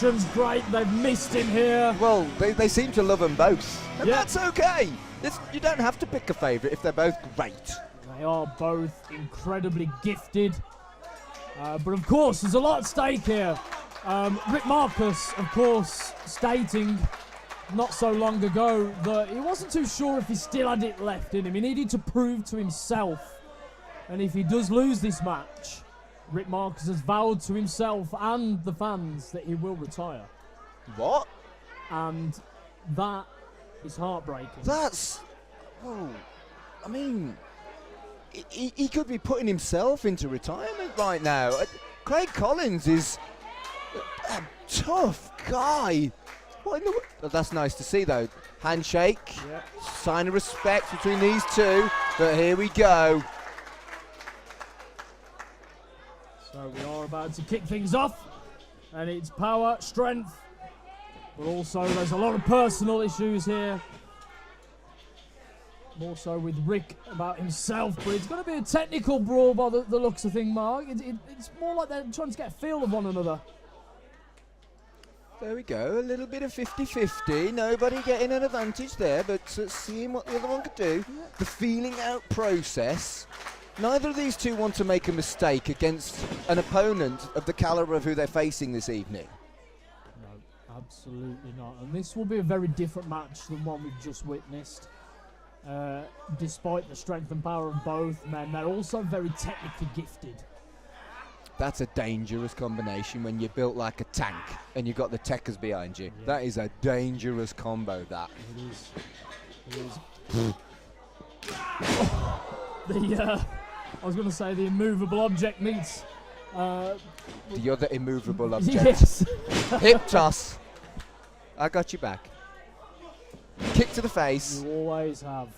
reaction's great. They've missed him here. Well, they seem to love them both. And Yeah. that's okay. You don't have to pick a favourite if they're both great. They are both incredibly gifted. But of course, there's a lot at stake here. Rick Markus, of course, stating not so long ago that he wasn't too sure if he still had it left in him. He needed to prove to himself. And if he does lose this match, Rick Markus has vowed to himself and the fans that he will retire. What? And that is heartbreaking. That's... Oh, I mean... He could be putting himself into retirement right now. Craig Kollins is a tough guy. What in the that's nice to see, though. Handshake, Yep. sign of respect between these two. But here we go. So we are about to kick things off. And it's power, strength. But also there's a lot of personal issues here. More so with Rick about himself, but it's going to be a technical brawl by the looks of things, Mark. It's more like they're trying to get a feel of one another. There we go, a little bit of 50-50. Nobody getting an advantage there, but seeing what the other one could do. Yeah. The feeling out process. Neither of these two want to make a mistake against an opponent of the calibre of who they're facing this evening. No, absolutely not. And this will be a very different match than one we've just witnessed. Despite the strength and power of both men, they're also very technically gifted. That's a dangerous combination when you're built like a tank and you've got the techers behind you. Yeah. That is a dangerous combo, that. It is. I was going to say the immovable object meets... the other immovable object. Yes. Hip toss. I got you back. Kick to the face. You always have.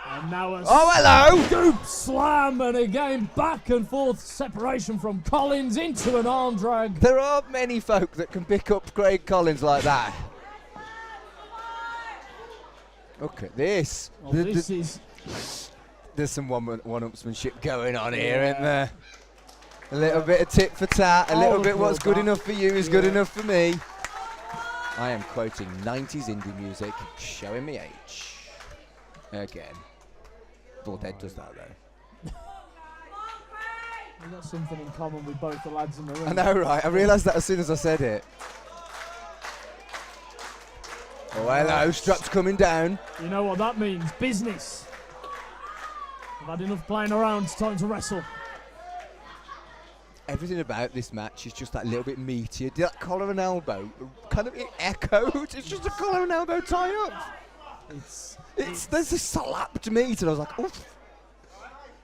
And now a hello! scoop slam, and again back and forth separation from Kollins into an arm drag. There aren't many folk that can pick up Craig Kollins like that. Look at this. Well, this is... There's some one-upsmanship going on here, isn't there? A little bit of tit for tat, a little bit what's good enough for you is good enough for me. I am quoting 90s indie music, showing me age. Again. Lord Ed does that, though. We've got something in common with both the lads in the ring. I know, right? I realised that as soon as I said it. Oh, hello. Straps coming down. You know what that means. Business. I've had enough playing around. It's time to wrestle. Everything about this match is just that little bit meatier. That collar and elbow, kind of it echoed. It's just a collar and elbow tie-up. There's a slapped meat, and I was like, oof.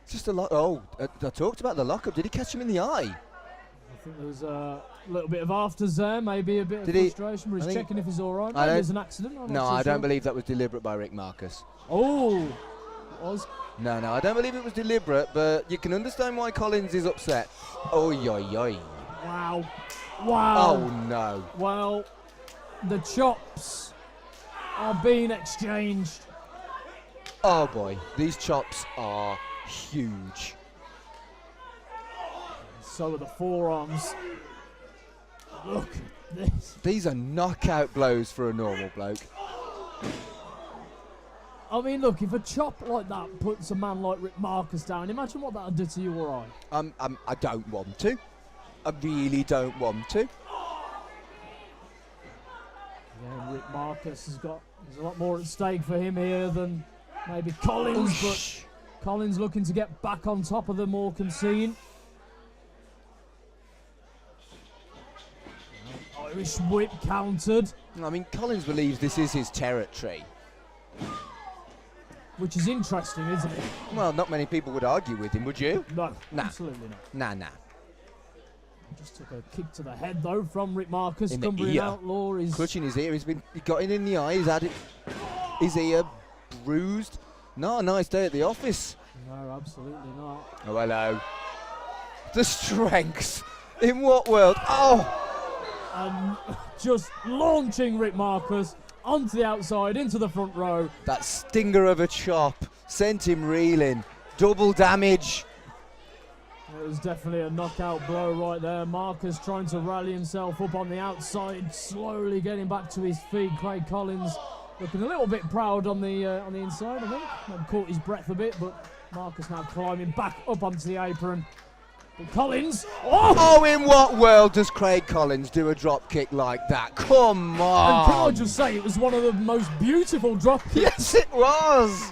It's just a lot. Oh, I talked about the lockup. Did he catch him in the eye? I think there was a little bit of afters there, maybe a bit of frustration, but he's checking if he's all right. Maybe there's an accident. No, I don't believe that was deliberate by Rick Markus. Oh, it was. No, I don't believe it was deliberate, but you can understand why Kollins is upset. Oy, oy, oy. Wow. Oh, no. Well, the chops are being exchanged. Oh, boy. These chops are huge. So are the forearms. Look at this. These are knockout blows for a normal bloke. I mean, look, if a chop like that puts a man like Rick Markus down, imagine what that would do to you or I. I don't want to. I really don't want to. Yeah, Rick Markus there's a lot more at stake for him here than maybe Kollins, but Kollins looking to get back on top of the Morecambe scene. Irish whip countered. I mean, Kollins believes this is his territory. Which is interesting, isn't it? Well, not many people would argue with him, would you? No, nah. Absolutely not. Nah. Just took a kick to the head, though, from Rick Markus. In the ear. Outlaw is clutching his ear. He got it in the eye. He's had his ear bruised. Not a nice day at the office. No, absolutely not. Oh, hello. The strength. In what world? Oh! Just launching Rick Markus onto the outside, into the front row. That stinger of a chop sent him reeling. Double damage. It was definitely a knockout blow right there. Markus trying to rally himself up on the outside, slowly getting back to his feet. Craig Kollins looking a little bit proud on the inside, I think. Maybe caught his breath a bit, but Markus now climbing back up onto the apron. But Kollins, oh, in what world does Craig Kollins do a drop kick like that? Come on! And can I just say, it was one of the most beautiful drop kicks. Yes, it was!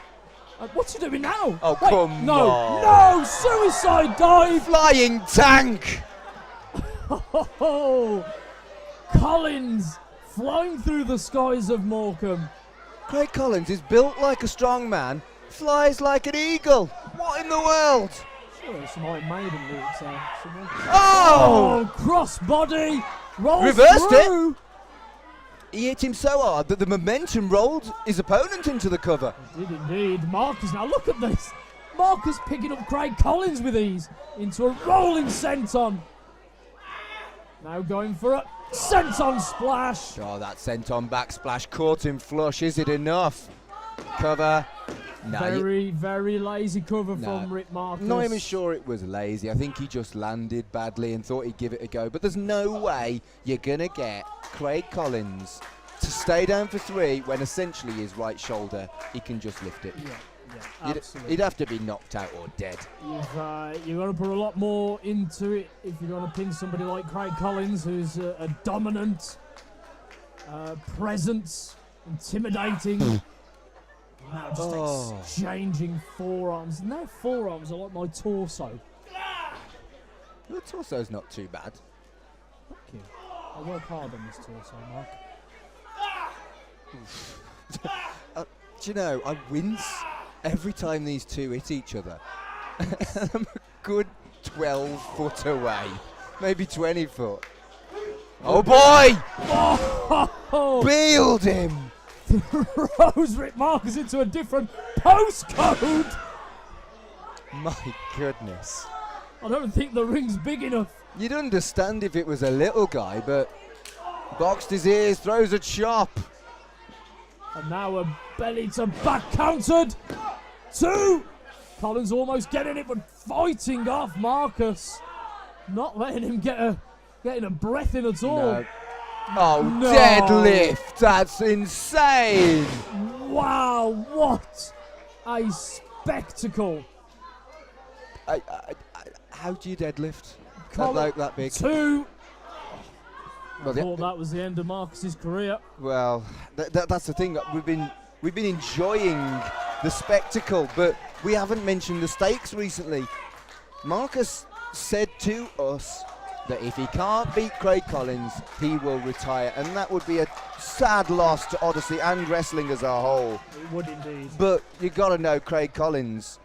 What's he doing now? Oh, wait, come on! No, suicide dive! Flying tank! Oh, Kollins flying through the skies of Morecambe. Craig Kollins is built like a strong man, flies like an eagle. What in the world? Sure, some Iron Maiden lyrics there. Oh! Crossbody rolls Reversed through. it. He hit him so hard that the momentum rolled his opponent into the cover. It did indeed. Markus, now look at this. Markus picking up Craig Kollins with ease into a rolling senton. Now going for a senton splash. Oh, that senton back splash caught him flush. Is it enough? Cover. No, Very lazy cover from Rick Markus. Not even sure it was lazy. I think he just landed badly and thought he'd give it a go. But there's no way you're going to get Craig Kollins to stay down for 3 when essentially his right shoulder, he can just lift it. Yeah, absolutely. He'd have to be knocked out or dead. You've got to put a lot more into it if you're going to pin somebody like Craig Kollins, who's a dominant presence, intimidating. Now just exchanging forearms. And their forearms are like my torso. Your torso's not too bad. Thank you. I work hard on this torso, Mark. Do you know, I wince every time these two hit each other. I'm a good 12 foot away. Maybe 20 foot. Oh boy! Oh! Build him! Throws Rick Markus into a different postcode. My goodness. I don't think the ring's big enough. You'd understand if it was a little guy, but boxed his ears, throws a chop. And now a belly to back countered. 2. Kollins almost getting it, but fighting off Markus. Not letting him getting a breath in at all. No. Oh, no. Deadlift! That's insane! Wow, what a spectacle! How do you deadlift? That big? 2. Well, I thought that was the end of Markus's career. Well, that's the thing. We've been enjoying the spectacle, but we haven't mentioned the stakes recently. Markus said to us that if he can't beat Craig Kollins, he will retire, and that would be a sad loss to Odyssey and wrestling as a whole. It would indeed. But you got to know Craig Kollins.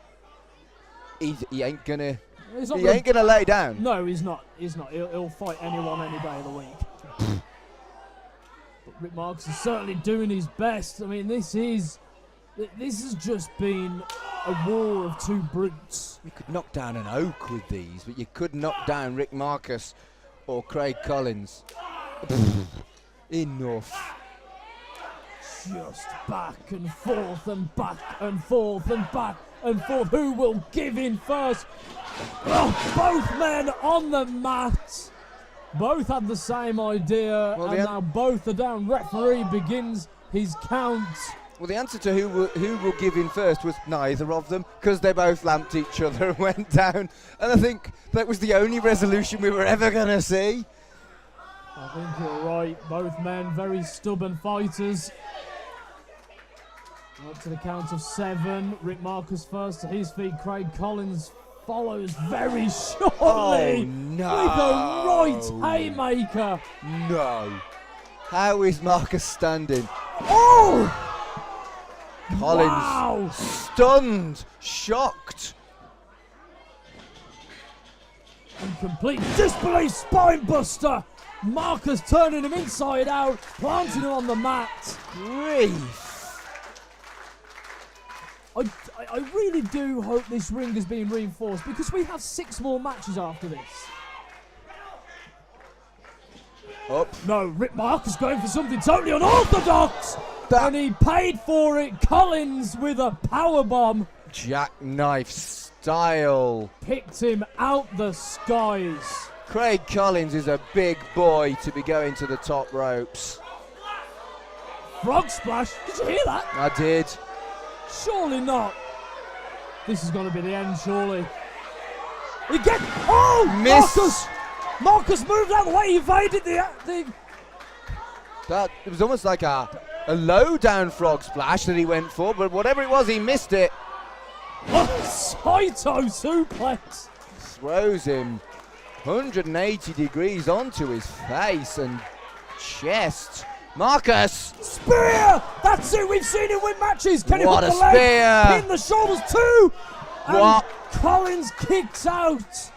He ain't gonna lay down. No, he's not. He'll fight anyone any day of the week. But Rick Markus is certainly doing his best. I mean, this has just been a war of two brutes. You could knock down an oak with these, but you could knock down Rick Markus or Craig Kollins. Enough. Just back and forth and back and forth and back and forth. Who will give in first? Oh, both men on the mat. Both had the same idea, and now both are down. Referee begins his count. Well, the answer to who will give in first was neither of them, because they both lamped each other and went down. And I think that was the only resolution we were ever going to see. I think you're right. Both men very stubborn fighters. Up to the count of 7. Rick Markus first to his feet. Craig Kollins follows very shortly. Oh, no. With a right haymaker. No. How is Markus standing? Oh! Kollins wow. Stunned, shocked. In complete disbelief, spinebuster. Markus turning him inside out, planting him on the mat. Grief. I really do hope this ring is being reinforced, because we have 6 more matches after this. Up. No, Rick Markus going for something totally unorthodox. And he paid for it. Kollins with a powerbomb. Jackknife style. Picked him out the skies. Craig Kollins is a big boy to be going to the top ropes. Frog splash. Did you hear that? I did. Surely not. This is going to be the end, surely. He get. Oh! Miss. Markus moved out of the way. He evaded the. That it was almost like a low down frog splash that he went for, but whatever it was, he missed it. Saito suplex. Throws him 180 degrees onto his face and chest. Markus! Spear! That's it, we've seen him win matches. Can he What hook a the leg? spear! Pin the shoulders too! And What? Kollins kicks out.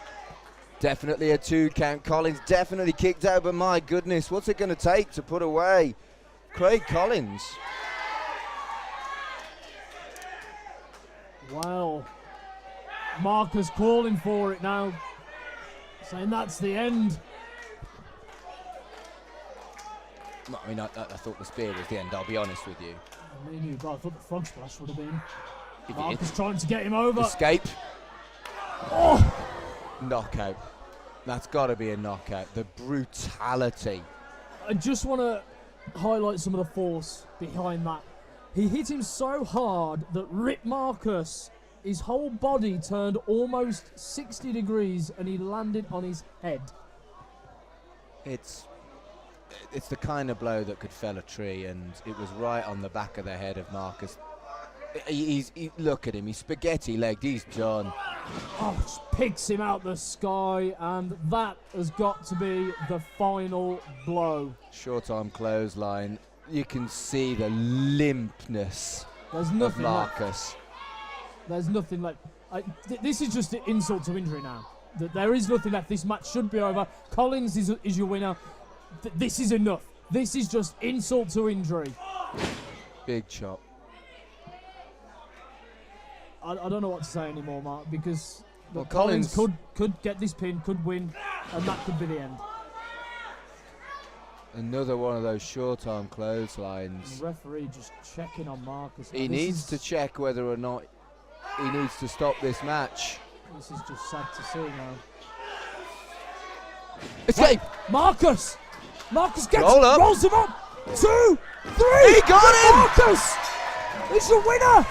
Definitely a 2 count. Kollins definitely kicked out, but my goodness, what's it going to take to put away Craig Kollins? Well, Markus calling for it now, saying that's the end. I mean, I thought the spear was the end, I'll be honest with you. Me and you, but I thought the frog splash would have been. If Markus trying to get him over. Escape. Oh! Knockout. That's got to be a knockout. The brutality. I just want to highlight some of the force behind that. He hit him so hard that Rip Markus, his whole body turned almost 60 degrees and he landed on his head. It's the kind of blow that could fell a tree, and it was right on the back of the head of Markus. Look at him, he's spaghetti-legged, he's done. Oh, just picks him out the sky, and that has got to be the final blow. Short arm clothesline. You can see the limpness There's of nothing left. Markus. There's nothing left. This is just an insult to injury now. There is nothing left. This match should be over. Kollins is your winner. This is enough. This is just insult to injury. Big chop. I don't know what to say anymore, Mark, because Kollins could get this pin, could win, and that could be the end. Another one of those short arm clotheslines. The referee just checking on Markus. He needs to check whether or not he needs to stop this match. This is just sad to see now. Escape! Markus gets Roll up. rolls him up. 2, 3. He got him! Markus is your winner.